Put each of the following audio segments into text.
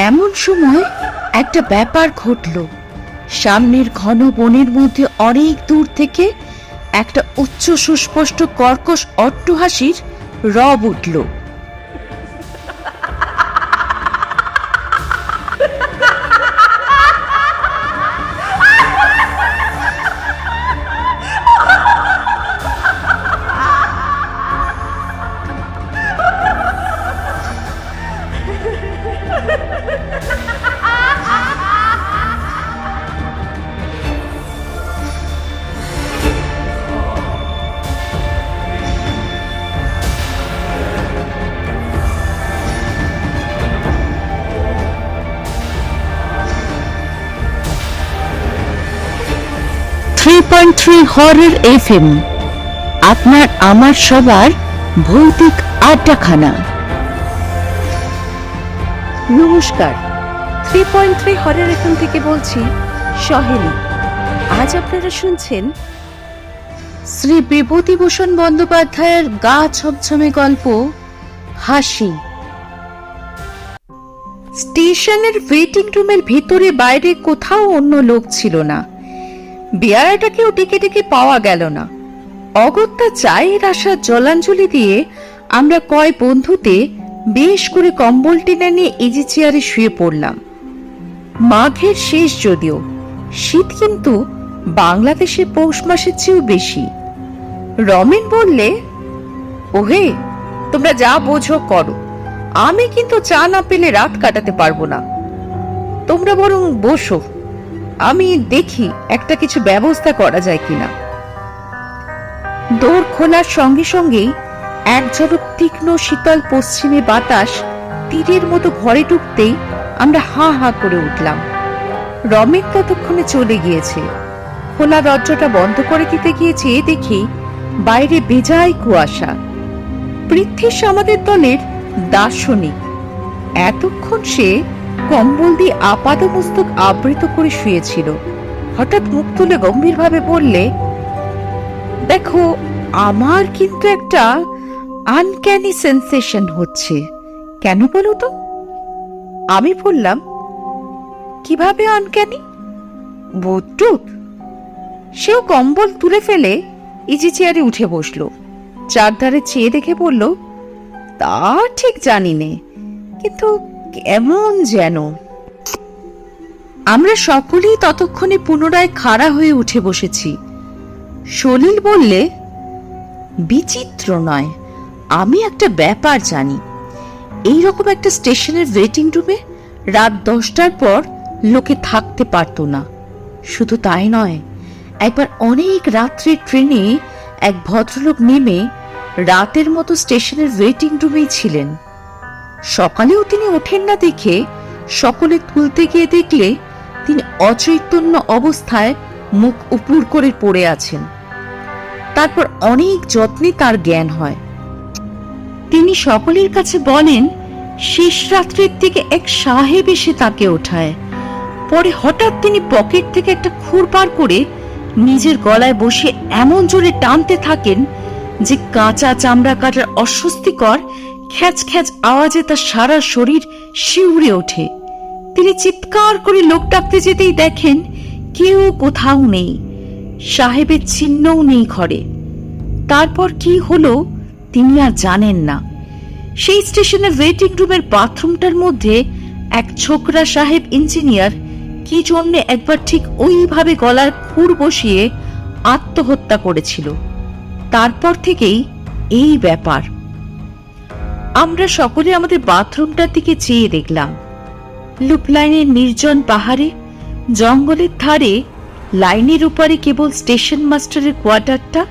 এমন সময় একটা ব্যাপার ঘটল। সামনের ঘন বনের মধ্যে অনেক দূর থেকে একটা উচ্চ সুস্পষ্ট কর্কশ অট্টহাসির রব উঠল। হরর FM, আপনার আমার সবার ভৌতিক আড্ডাখানা। নমস্কার, 3.3 হরর FM থেকে বলছি সহেলি। আজ আপনারা শুনছেন শ্রী বিভূতিভূষণ বন্দ্যোপাধ্যায়ের গা ছমছমে গল্প হাসি। স্টেশনের ওয়েটিং রুমের ভিতরে বাইরে কোথাও অন্য লোক ছিল না। বেয়ারাটাকেও ডেকে ডেকে পাওয়া গেল না। অগত্যা চায়ের আশা জলাঞ্জলি দিয়ে আমরা কয় বন্ধুতে বেশ করে কম্বল টেনে নিয়ে ইজি চেয়ারে শুয়ে পড়লাম। মাঘের শেষ যদিও, শীত কিন্তু বাংলাদেশে পৌষ মাসের চেয়েও বেশি। রমেন বললে, ওহে তোমরা যা বোঝো করো, আমি কিন্তু চা না পেলে রাত কাটাতে পারবো না। তোমরা বরং বসো, আমি দেখি একটা কিছু ব্যবস্থা করা যায় কিনা। দোর খোলার সঙ্গে সঙ্গেই এক ঝলক তীক্ষ্ণ শীতল পশ্চিমে বাতাস তীরের মতো ঘরে ঢুকতেই আমরা হা হা করে উঠলাম। রমেন ততক্ষণে চলে গিয়েছে। খোলা দরজাটা বন্ধ করে দিতে গিয়ে চেয়ে দেখি বাইরে বেজায় কুয়াশা। পৃথ্বীশ আমাদের দলের দার্শনিক। এতক্ষণ সে কম্বল দিয়ে আপাদমস্তক আবৃত করে শুয়েছিল। হঠাৎ মুখ তুলে গম্ভীরভাবে বললে, দেখো আমার কিন্তু একটা আনক্যানি সেন্সেশন হচ্ছে। কেন বলো তো? আমি বললাম, কিভাবে আনক্যানি? ভূত? সেও কম্বল তুলে ফেলে ইজি চেয়ারে উঠে বসলো। চারধারে চেয়ে দেখে বলল, তা ঠিক জানি নে, কিন্তু কেমন যেন। আমরা সকলেই ততক্ষণে পুনরায় খাড়া হয়ে উঠে বসেছি। সলিল বললে, বিচিত্র নয়, আমি একটা ব্যাপার জানি। এইরকম একটা স্টেশনের ওয়েটিং রুমে রাত 10টার পর লোকে থাকতে পারত না। শুধু তাই নয়, একবার অনেক রাত্রে ট্রেনে এক ভদ্রলোক নেমে রাতের মতো স্টেশনের ওয়েটিং রুমেই ছিলেন। সকালেও তিনি ওঠেন না দেখে সকলে তুলতে গিয়ে দেখলে তিনি অচৈতন্য অবস্থায় মুখ উপুর করে পড়ে আছেন। তারপর অনেক যত্নে তার জ্ঞান হয়। তিনি সকলের কাছে বলেন, শেষ রাত্রের দিকে এক সাহেব এসে তাকে ওঠায়। পরে হঠাৎ তিনি পকেট থেকে একটা খুর বার করে নিজের গলায় বসে এমন জোরে টানতে থাকেন যে কাঁচা চামড়া কাটার অস্বস্তিকর খ্যাচ খ্যাচ আওয়াজে তার সারা শরীর শিউরে ওঠে। তিনি চিৎকার করে লোক ডাকতে যেতেই দেখেন কেউ কোথাও নেই, সাহেবের চিহ্নও নেই ঘরে। তারপর কি হলো তিনি আর জানেন না। সেই স্টেশনের ওয়েটিং রুমের বাথরুমটার মধ্যে এক ছোকরা সাহেব ইঞ্জিনিয়ার কি জন্যে একবার ঠিক ওইভাবে গলার খুর বসিয়ে আত্মহত্যা করেছিল। তারপর থেকেই এই ব্যাপার। আমরা সকলে আমাদের বাথরুমটার দিকে চেয়ে দেখলাম। লুপ লাইনের নির্জন পাহাড়ে, জঙ্গলের ধারে, লাইনের উপরে কেবল স্টেশন মাস্টারের কোয়ার্টারটা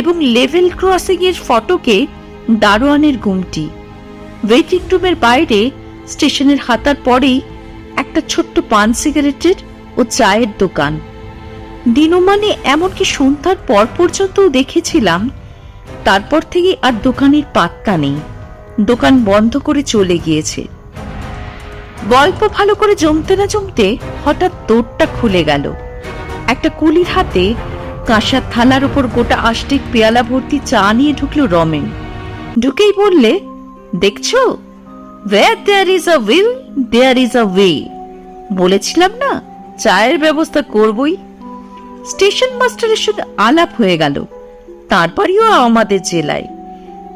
এবং লেভেল ক্রসিং এর ফটকে দারোয়ানের গুমটি। ওয়েটিং রুমের বাইরে স্টেশনের হাতার পরেই একটা ছোট্ট পান সিগারেটের ও চায়ের দোকান। দিনমানে এমনকি সন্ধ্যার পর পর্যন্তও দেখেছিলাম। তারপর থেকে আর দোকানের পাত্তা নেই, দোকান বন্ধ করে চলে গিয়েছে। গল্প ভালো করে জমতে না জমতে হঠাৎ দোরটা খুলে গেল। একটা কুলির হাতে কাঁসার থালার উপর গোটা আষ্টেক পেয়ালা ভর্তি চা নিয়ে ঢুকলো রমেন। ঢুকেই বললে, দেখছো where there is a will there is a way। বলেছিলাম না চায়ের ব্যবস্থা করবই। স্টেশন মাস্টারের সঙ্গে আলাপ হয়ে গেল, তার বাড়িও আমাদের জেলায়।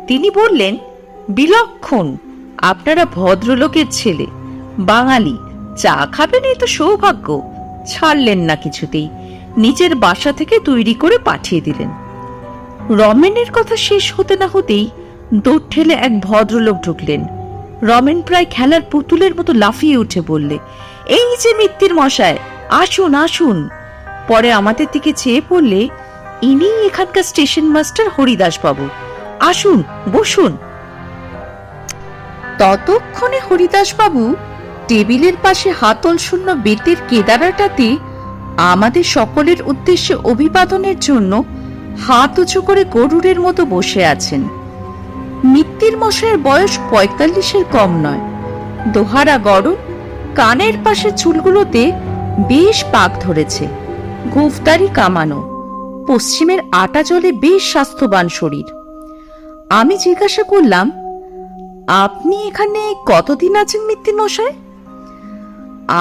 তিনি বললেন, বিলক্ষণ, আপনারা ভদ্রলোকের ছেলে, বাঙালি, চা খাবেন এই তো সৌভাগ্য। ছাড়লেন না কিছুতেই, নিজের বাসা থেকে তৈরি করে পাঠিয়ে দিলেন। রমেনের কথা শেষ হতে না হতেই দৌড় ঠেলে এক ভদ্রলোক ঢুকলেন। রমেন প্রায় খেলার পুতুলের মতো লাফিয়ে উঠে বললে, এই যে মিত্তির মশাই, আসুন আসুন। পরে আমাদের দিকে চেয়ে পড়লে, ইনি এখানকার স্টেশন মাস্টার হরিদাস বাবু, আসুন বসুন। ততক্ষণে হরিদাস বাবু টেবিলের পাশে হাতল শূন্য বেতের কেদারাটাতে আমাদের সকলের উদ্দেশ্যে অভিবাদনের জন্য হাত উঁচু করে গরুরের মতো বসে আছেন। মিত্তির মশাইয়ের বয়স 45-এর কম নয়। দোহারা গরম, কানের পাশে চুলগুলোতে বেশ পাক ধরেছে, গোফদারি কামানো, পশ্চিমের আটা জলে বেশ স্বাস্থ্যবান শরীর। আমি জিজ্ঞাসা করলাম, আপনি এখানে কতদিন আছেন মিত্তির মশাই?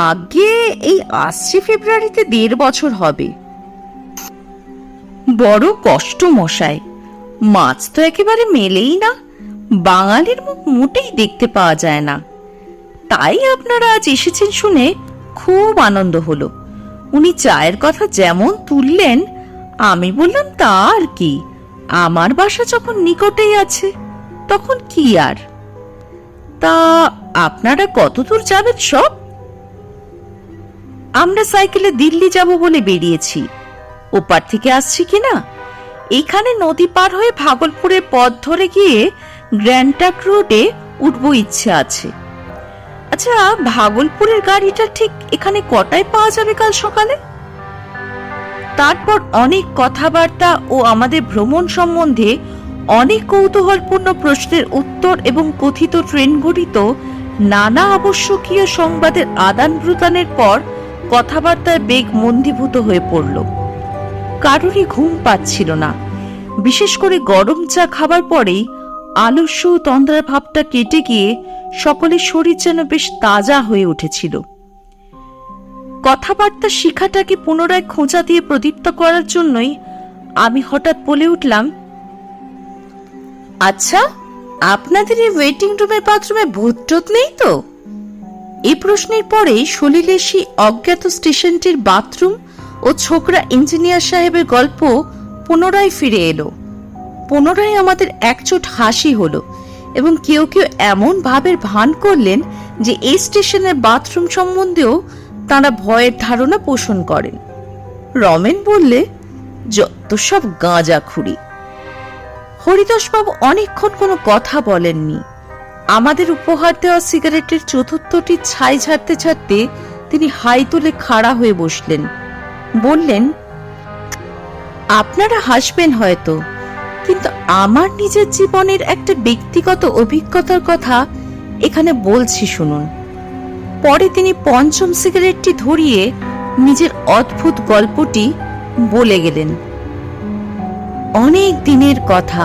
আগে এই আসছে ফেব্রুয়ারিতে 1.5 বছর হবে। বড় কষ্ট মশাই, মাছ তো একেবারে মেলেই না, বাঙালির মুখ মোটেই দেখতে পাওয়া যায় না। তাই আপনারা আজ এসেছেন শুনে খুব আনন্দ হলো। উনি চায়ের কথা যেমন তুললেন, আমি বললাম, তা আর কি, আমার বাসা যখন নিকটেই আছে তখন কি আর। তা আপনারা কতদূর যাবেন সব? আমরা সাইকেলে দিল্লি যাব বলে বেরিয়েছি। ওপার থেকে আসছি কিনা, এখানে নদী পার হয়ে ভাগলপুরের পথ ধরে গিয়ে গ্র্যান্ড ট্রাঙ্ক রোডে উঠবো ইচ্ছে আছে। আচ্ছা, ভাগলপুরের গাড়িটা ঠিক এখানে কটায় পাওয়া যাবে কাল সকালে? তারপর অনেক কথাবার্তা ও আমাদের ভ্রমণ সম্বন্ধে অনেক কৌতূহলপূর্ণ প্রশ্নের উত্তর এবং কথিত ট্রেন ঘটিত নানা আবশ্যকীয় সংবাদের আদান প্রদানের পর কথাবার্তার বেগ মন্দীভূত হয়ে পড়ল। কারোরই ঘুম পাচ্ছিল না। বিশেষ করে গরম চা খাবার পরেই আলস্য ও তন্দ্রার ভাবটা কেটে গিয়ে সকলের শরীর যেন বেশ তাজা হয়ে উঠেছিল। কথাবার্তা শিখাটাকে পুনরায় খোঁজা দিয়ে প্রদীপ্ত করার জন্যই আমি হঠাৎ বলে উঠলাম, আচ্ছা, আপনাদের এই ওয়েটিং রুমের বাথরুমে ভূত নেই তো? এই প্রশ্নের পরে সলিলে সেই অজ্ঞাত স্টেশনটির বাথরুম ও ছোকরা ইঞ্জিনিয়ার সাহেবের গল্প পুনরায় ফিরে এলো। পুনরায় আমাদের একচোট হাসি হলো এবং কেউ কেউ এমন ভাবের ভান করলেন যে এই স্টেশনের বাথরুম সম্বন্ধেও তারা ভয়ের ধারণা পোষণ করেন। রমেন বললে, যত সব গাঁজাখুরি। হরিদাসবাবু অনেকক্ষণ কোনো কথা বলেননি। আমাদের উপহার দেওয়া সিগারেটের চতুর্থটি ছাই ঝাড়তে ঝাড়তে তিনি হাই তুলে খাড়া হয়ে বসলেন। বললেন, আপনারা হাসবেন হয়তো, কিন্তু আমার নিজের জীবনের একটা ব্যক্তিগত অভিজ্ঞতার কথা এখানে বলছি, শুনুন। পরে তিনি পঞ্চম সিগারেটটি ধরিয়ে নিজের অদ্ভুত গল্পটি বলে গেলেন। অনেক দিনের কথা,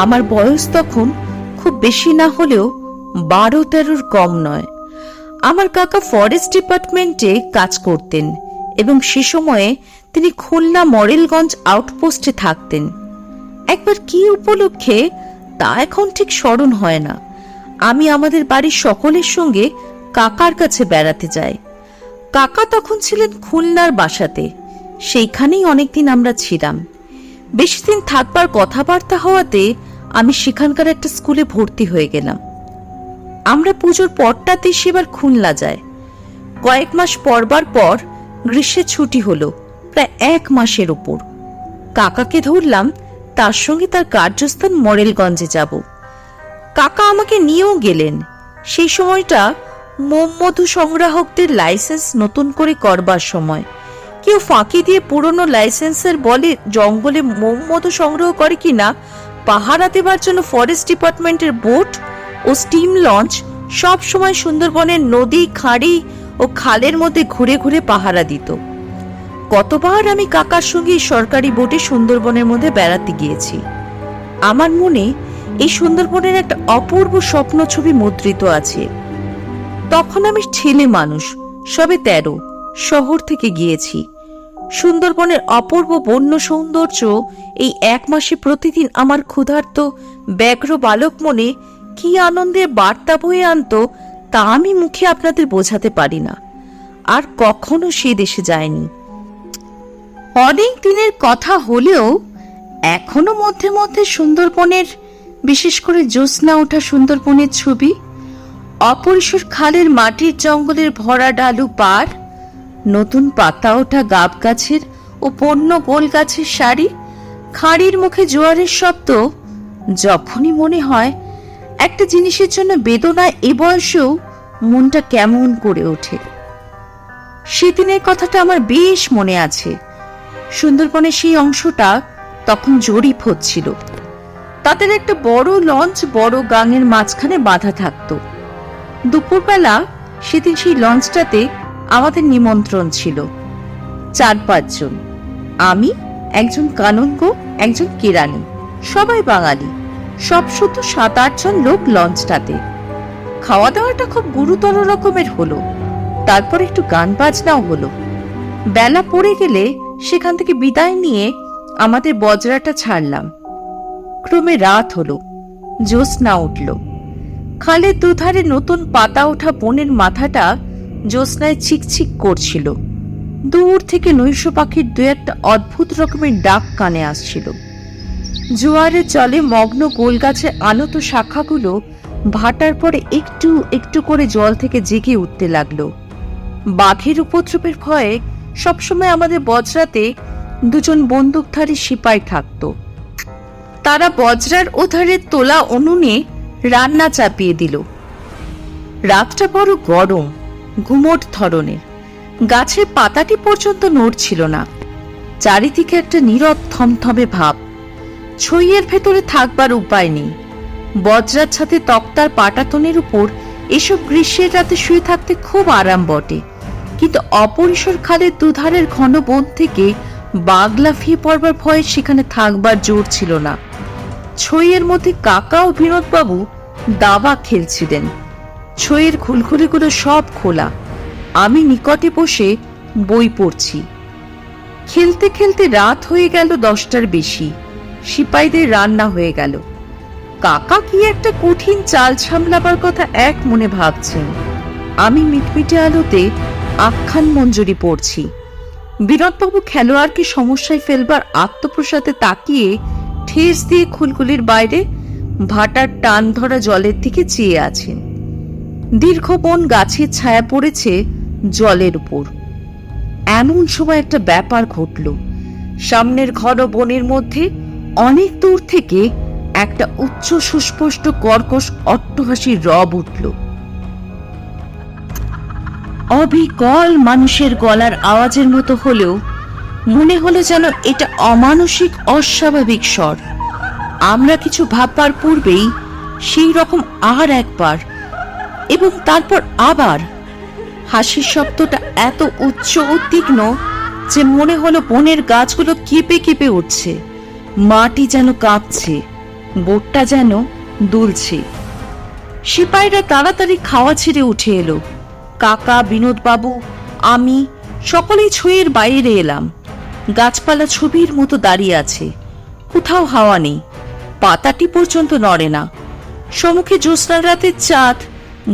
আমার বয়স তখন খুব বেশি না হলেও 12-13 কম নয়। আমার কাকা ফরেস্ট ডিপার্টমেন্টে কাজ করতেন এবং সে সময়ে তিনি খুলনা মডেলগঞ্জ আউটপোস্টে থাকতেন। একবার কি উপলক্ষে তা এখন ঠিক স্মরণ হয় না, আমি আমাদের বাড়ির সকলের সঙ্গে কাকার কাছে বেড়াতে যাই। কাকা তখন ছিলেন খুলনার বাসাতে, সেইখানেই অনেকদিন আমরা ছিলাম। বেশি দিন থাকবার কথাবার্তা হওয়াতে আমি সেখানকার একটা স্কুলে ভর্তি হয়ে গেলাম। আমরা পুজোর পরটাতে সেবার খুলনা যায়। কয়েক মাস পরবার পর গ্রীষ্মের ছুটি হলো, প্রায় 1 মাসের ওপর। কাকাকে ধরলাম তার সঙ্গে তার কার্যস্থান মডেলগঞ্জে যাব। কাকা আমাকে নিয়েও গেলেন। সেই সময়টা মোমমধু সংগ্রাহকদের লাইসেন্স নতুন করে করবার সময়। কেউ ফাঁকি দিয়ে পুরনো লাইসেন্সের বলে জঙ্গলে মোমমধু সংগ্রহ করে কিনা পাহারা দেবার জন্য ফরেস্ট ডিপার্টমেন্টের বোট ও স্টিম লঞ্চ সব সময় সুন্দরবনের নদী, খাঁড়ি ও খালের মধ্যে ঘুরে ঘুরে পাহারা দিত। কতবার আমি কাকার সঙ্গে সরকারি বোটে সুন্দরবনের মধ্যে বেড়াতে গিয়েছি। আমার মনে এই সুন্দরবনের একটা অপূর্ব স্বপ্ন ছবি মুদ্রিত আছে। তখন আমি ছেলে মানুষ, সবে 13, শহর থেকে গিয়েছি। সুন্দরবনের অপূর্ব বন্য সৌন্দর্য এই 1 মাসে প্রতিদিন আমার ক্ষুধার্ত ব্যগ্র বালক মনে কি আনন্দের বার্তা বয়ে আনতো তা আমি মুখে আপনাদের বোঝাতে পারি না। আর কখনো সে দেশে যায়নি। অনেক দিনের কথা হলেও এখনো মধ্যে মধ্যে সুন্দরবনের, বিশেষ করে জ্যোৎস্না ওঠা সুন্দরবনের ছবি, অপরিসর খালের মাটির জঙ্গলের ভরা ডালু পার, নতুন পাতা ওঠা গাব গাছের ও পণ্য গোল গাছের সারি, খাঁড়ির মুখে জোয়ারের শব্দ, যখনই মনে হয় একটা জিনিসের জন্য বেদনায় এ বয়সেও মনটা কেমন করে ওঠে। সেদিনের কথাটা আমার বেশ মনে আছে। সুন্দরবনের সেই অংশটা তখন জরিপ হচ্ছিল। তাদের একটা বড় লঞ্চ বড় গাঙের মাঝখানে বাঁধা থাকতো। দুপুরবেলা সেদিন সেই লঞ্চটাতে আমাদের নিমন্ত্রণ ছিল 4-5 জন। আমি, একজন কানুনগো, একজন কেরানি, সবাই বাঙালি, সব শুধু 7-8 জন লোক লঞ্চটাতে। খাওয়া দাওয়াটা খুব গুরুতর রকমের হলো। তারপর একটু গান বাজনাও হলো। বেলা পড়ে গেলে সেখান থেকে বিদায় নিয়ে আমাদের বজরাটা ছাড়লাম। ক্রমে রাত হলো, জ্যোৎস্না উঠল। খালের দুধারে নতুন পাতা ওঠা বনের মাথাটা জ্যোৎস্নায় চিকচিক করছিল। দূর থেকে নৈশ পাখির 2-1টা অদ্ভুত রকমের ডাক কানে আসছিল। জোয়ারের জলে মগ্ন গোল গাছের আনত শাখাগুলো ভাটার পরে একটু একটু করে জল থেকে জেগে উঠতে লাগলো। বাঘের উপদ্রবের ভয়ে সবসময় আমাদের বজরাতে 2 জন বন্দুকধারী সিপাই থাকতো। তারা বজরার ওধারে তোলা উনুনে রান্না চাপিয়ে দিল। রাতটা বড় গরম, ঘুমট ধরনের। গাছের পাতাটি পর্যন্ত নড়ছিল না। চারিদিকে একটা নীরব থমথমে ভাব। ছইয়ের ভেতরে থাকবার উপায় নেই। বজরার ছাদে তক্তার পাটাতনের উপর এসব গ্রীষ্মের রাতে শুয়ে থাকতে খুব আরাম বটে, কিন্তু অপরিসর খালের দুধারের ঘন বন থেকে বাঘ লাফিয়ে পড়বার ভয়ে সেখানে থাকবার জোর ছিল না। ছইয়ের মধ্যে কাকা ও বিনোদবাবু দাবা খেলছিলেন। ছইয়ের খুলখুলিগুলো সব খোলা। আমি নিকটে বসে বই পড়ছি। খেলতে খেলতে রাত হয়ে গেল 10টার বেশি। সিপাইদের রান্না হয়ে গেল। কাকা কি একটা কঠিন চাল সামলাবার কথা এক মনে ভাবছেন। আমি মিটমিটে আলোতে আখ্যান মঞ্জুরি পড়ছি। বিনোদবাবু খেলোয়াড়কে সমস্যায় ফেলবার আত্মপ্রসাদে তাকিয়ে ঠেস দিয়ে খুলকুলির বাইরে ভাটার টান ধরা জলের দিকে চেয়ে আছেন। দীর্ঘ বন গাছের ছায়া পড়েছে জলের উপর। এমন সময় একটা ব্যাপার ঘটল। সামনের ঘন বনের মধ্যে অনেক দূর থেকে একটা উচ্চ সুস্পষ্ট কর্কশ অট্টহাসির রব উঠল। অবিকল মানুষের গলার আওয়াজের মতো হলেও মনে হলো যেন এটা অমানসিক অস্বাভাবিক স্বর। আমরা কিছু ভাববার পূর্বেই সেই রকম আর একবার এবং তারপর আবার হাসির শব্দটা এত উচ্চ ও তীক্ষ্ণ যে মনে হলো বনের গাছগুলো কেঁপে কেঁপে উঠছে, মাটি যেন কাঁপছে, বোটটা যেন দুলছে। সিপাইরা তাড়াতাড়ি খাওয়া ছেড়ে উঠে এলো। কাকা, বিনোদবাবু, আমি সকলেই ছইয়ের বাইরে এলাম। গাছপালা ছবির মতো দাঁড়িয়ে আছে, কোথাও হাওয়া নেই, পাতাটি পর্যন্ত নড়ে না। সম্মুখে জ্যোৎস্নার রাতের চাঁদ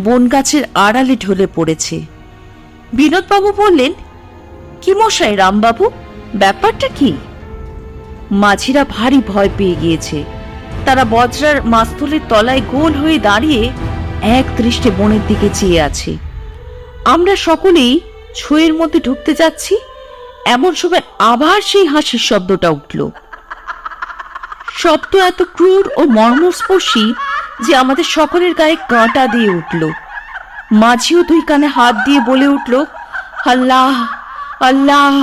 বন গাছের আড়ালে ঢলে পড়েছে। বিনোদবাবু বললেন, কি মশাই রামবাবু, ব্যাপারটা কি? মাঝিরা ভারী ভয় পেয়ে গিয়েছে। তারা বজরার মাস্তুলের তলায় গোল হয়ে দাঁড়িয়ে এক দৃষ্টে বনের দিকে চেয়ে আছে। আমরা সকলেই ছইয়ের মধ্যে ঢুকতে যাচ্ছি, এমন সময় আবার সেই হাসির শব্দটা উঠল। শব্দ এত ক্রূর ও মর্মস্পর্শী যে আমাদের সকলের গায়ে কাঁটা দিয়ে উঠল। মাঝিও 2 কানে হাত দিয়ে বলে উঠল, আল্লাহ আল্লাহ।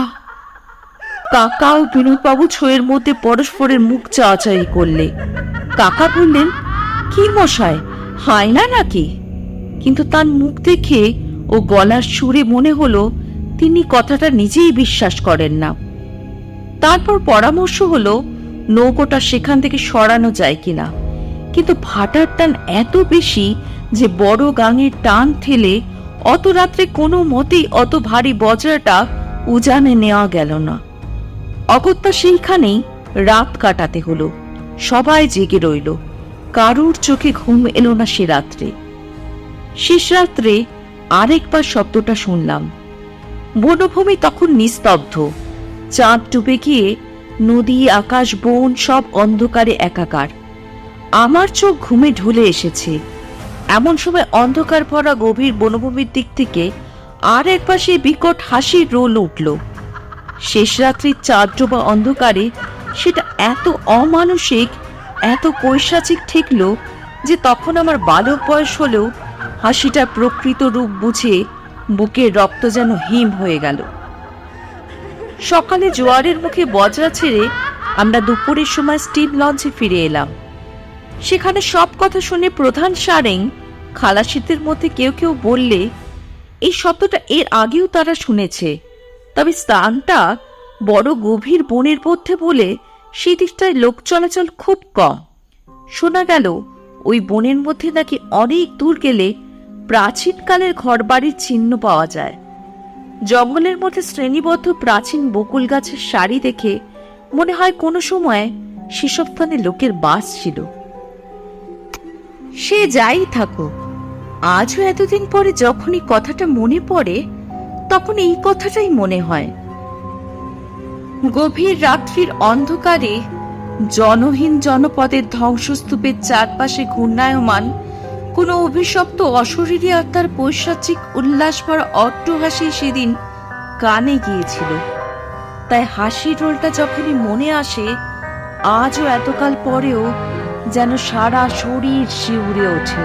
কাকা ও বিনোদবাবু ছইয়ের মধ্যে পরস্পরের মুখ চাওয়াচাই করলে। কাকা বললেন, কি মশাই, হায়না নাকি? কিন্তু তার মুখ দেখে ও গলার সুরে মনে হলো তিনি কথাটা নিজেই বিশ্বাস করেন না। তারপর পরামর্শ হলো নৌকোটা সেখান থেকে সরানো যায় কিনা। কিন্তু ভাটার টান এত বেশি যে বড় গাঙের টান ঠেলে অত রাত্রে কোনো মতেই অত ভারী বজ্রাটা উজানে নেওয়া গেল না। অগত্যা সেইখানেই রাত কাটাতে হলো। সবাই জেগে রইল, কারুর চোখে ঘুম এলো না সে রাত্রে। শেষ রাত্রে আরেকবার শব্দটা শুনলাম। বনভূমি তখন নিস্তব্ধ, চাঁদ ডুবে গিয়ে নদী, আকাশ, বন সব অন্ধকারে একাকার। আমার চোখ ঘুমে ঢুলে এসেছে। এমন সময় অন্ধকার ভরা গভীর বনভূমির দিক থেকে আর একবার সেই বিকট হাসির রোল উঠল। শেষ রাত্রির চাঁদ ডোবা অন্ধকারে সেটা এত অমানসিক, এত পৈশাচিক ঠেকল যে তখন আমার বালক বয়স হলেও হাসিটা প্রকৃত রূপ বুঝে বুকের রক্ত যেন হিম হয়ে গেল। সকালে জোয়ারের মুখে বজরা ছেড়ে আমরা দুপুরের সময় স্টিম লঞ্চে ফিরে এলাম। সেখানে সব কথা শুনে প্রধান সারেং খালাসিদের মধ্যে কেউ কেউ বললে এই শব্দটা এর আগেও তারা শুনেছে, তবে স্থানটা বড় গভীর বনের মধ্যে বলে সেই দিকটায় লোক চলাচল খুব কম। শোনা গেল ওই বনের মধ্যে নাকি অনেক দূর গেলে প্রাচীনকালের ঘরবাড়ির চিহ্ন পাওয়া যায়। জঙ্গলের মধ্যে শ্রেণীবদ্ধ প্রাচীন বকুল গাছের সারি দেখে মনে হয় কোনো সময় সেসব স্থানে লোকের বাস ছিল। সে যাই থাকুক, আজও এতদিন পরে যখনই কথাটা মনে পড়ে তখন এই কথাটাই মনে হয়। গভীর রাত্রির অন্ধকারে জনহীন জনপদের ধ্বংসস্তূপের চারপাশে ঘূর্ণায়মান কোনো অভিশপ্ত অশরীরী আত্মার পৈশাচিক উল্লাস ভরা অট্টহাসি সেদিন কানে গিয়েছিল। তাই হাসির রোলটা যখনই মনে আসে, আজও এতকাল পরেও যেন সারা শরীর শিউরে ওঠে।